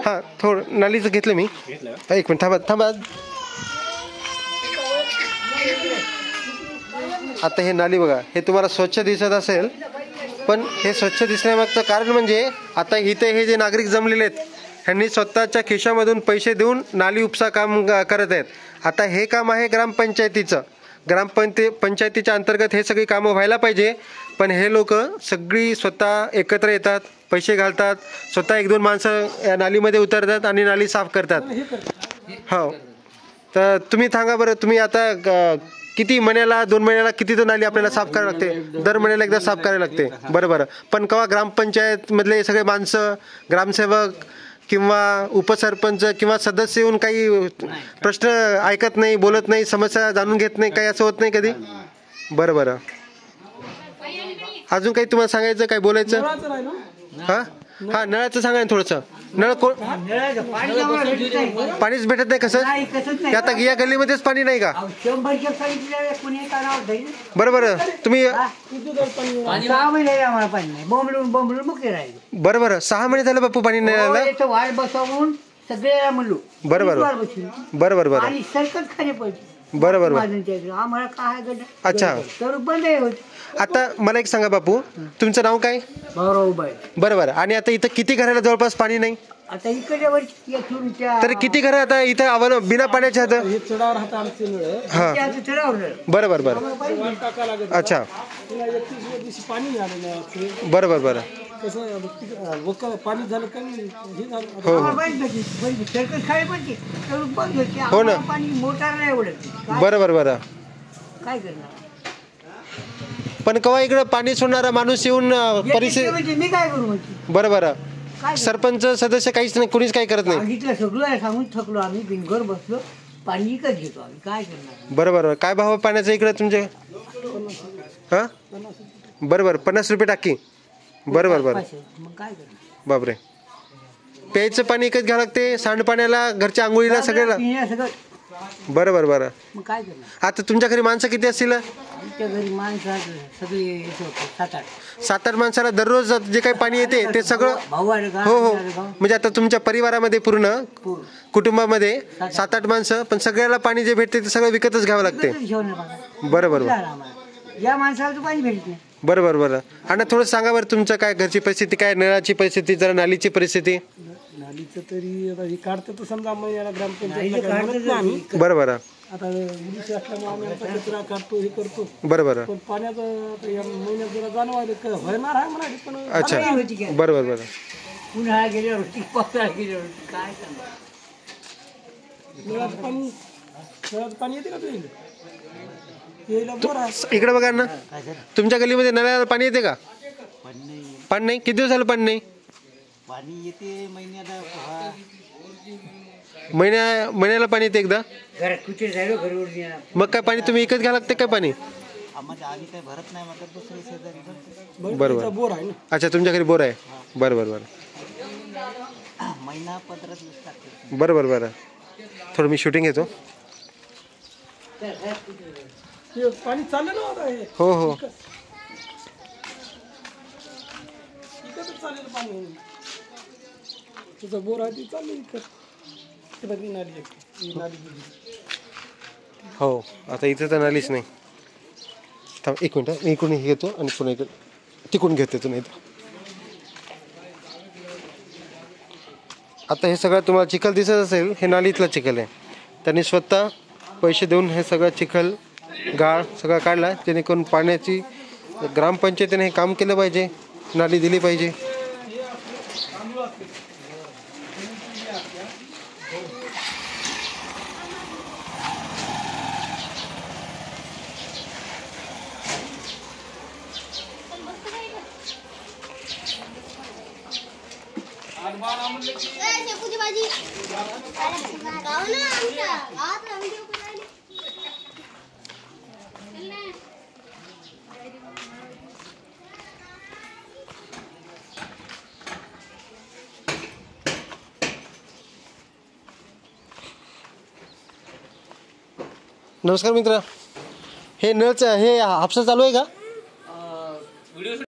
हां थोडं नालीचं घेतलं मी. एक मिनिट थांबा. आता हे नाली बघा, हे तुम्हाला स्वच्छ दिसत असेल, पण हे स्वच्छ दिसण्यामागचं कारण म्हणजे आता इथे हे जे नागरिक जमलेले आहेत ह्यांनी स्वतःच्या खिशामधून पैसे देऊन नाली उपसा काम करत आहेत. आता हे काम आहे ग्रामपंचायतीचं. पंचायतीच्या अंतर्गत हे सगळी कामं व्हायला पाहिजे, पण हे लोक सगळी स्वतः एकत्र येतात, पैसे घालतात, स्वतः 1-2 माणसं या नालीमध्ये उतरतात आणि नाली साफ करतात. हो, तर तुम्ही सांगा बरं, तुम्ही आता किती महिन्याला 2 महिन्याला किती तर नाली आपल्याला साफ करायला लागते? दर महिन्याला एकदा साफ करायला लागते, बरोबर. पण केव्हा ग्रामपंचायतमधले सगळे माणसं, ग्रामसेवक किंवा उपसरपंच किंवा सदस्य येऊन काही प्रश्न ऐकत नाही, बोलत नाही, समस्या जाणून घेत नाही, काही असं होत नाही कधी? बरं. अजून काही तुम्हाला सांगायचं, काय बोलायचं? हा नळाचं सांगा ना थोडंसं. नळ पाणीच भेटत नाही कसं? आता या गल्लीमध्येच पाणी नाही का? बरं तुम्ही बरं 6 महिने झालं बापू पाणी नाही आलं. वाट बसवून सगळ्याला म्हणलो. बरं आम्हाला काय अच्छा तर बंद होत. आता मला एक सांगा बापू, तुमचं नाव काय? बरं. आणि आता इथं किती घराला जवळपास पाणी नाही? आता इकडे तर किती घर आता इथं बिना पाण्याच्या हात? हा बरं अच्छा बरं पाणी झालं हो ना. बरं काय करणार? पण केव्हा इकडं पाणी सोडणारा माणूस येऊन परिस्थिती मी काय करू? बरं सरपंच सदस्य काहीच नाही, कुणीच काही करत नाही. सगळं सांगून थकलो आम्ही, बिनघर बसलो, पाणी विकत घेतो आम्ही, काय करणार? बरं काय भाव पाण्याचा इकडे तुमचे? हा बरं 50 रुपये टाकी. बरं मग काय करणार? बापरे. प्यायचं पाणी विकत घ्यावं लागते, सांडपाण्याला, घरच्या आंघोळीला, सगळ्याला. बरं मग काय करणार? आता तुमच्या घरी माणसं किती असतील? आमच्या घरी माणसं सगळी 7-8 माणसाला दररोज जे काही पाणी येते ते सगळं? हो म्हणजे आता तुमच्या परिवारामध्ये पूर्ण कुटुंबामध्ये 7-8 माणसं, पण सगळ्याला पाणी जे भेटते ते सगळं विकतच घ्यावं लागते. बरं या माणसाला पाणी भेटत नाही. बरं. आणि थोडं सांगा बरं, तुमचं काय घरची परिस्थिती, काय नळाची परिस्थिती, जरा नालीची परिस्थिती? नालीचं तरी काढतो समजा महिन्याला ग्रामपंचायत. बरं आता असल्यामुळे आम्ही कचरा काढतो, हे करतो. बरं पण पाण्याचं महिन्यात जरा जाणवायला होणार आहे म्हणा. पण अच्छा बरं उन्हाळा गेल्यावरती पावसाळा गेल्यावरती काय करणार? नळाचं पाणी येते का तुम्ही? इकडे बघा ना, तुमच्या गल्लीमध्ये नळाला पाणी येते का? पाणी नाही. किती दिवस झालं पाणी नाही? पाणी येते महिन्याला पाणी येते एकदा. मग काय पाणी तुम्ही विकत घ्यायला लागते काय पाणी? बरोबर. बोर आहे ना. अच्छा तुमच्या घरी बोर आहे. बरं बरं. थोडं मी शूटिंग घेतो. पाणी चाललं ना. हो चालेल पाणी. तुझं बोर आहे ती चालली हो. आता इथे तर नालीच नाही. थांब 1 मिनिट, मी इकडून घेतो आणि पुन्हा इकडे तिकडून घेतो तू. नाही आता हे सगळं तुम्हाला चिखल दिसत असेल, हे नालीतला चिखल आहे. त्यांनी स्वतः पैसे देऊन हे सगळं चिखल गाळ सगळं काढला, जेणेकरून पाण्याची ग्रामपंचायतीने हे काम केलं पाहिजे, नाली दिली पाहिजे. नमस्कार मित्र, हे नळचं हे हापसा चालू आहे का?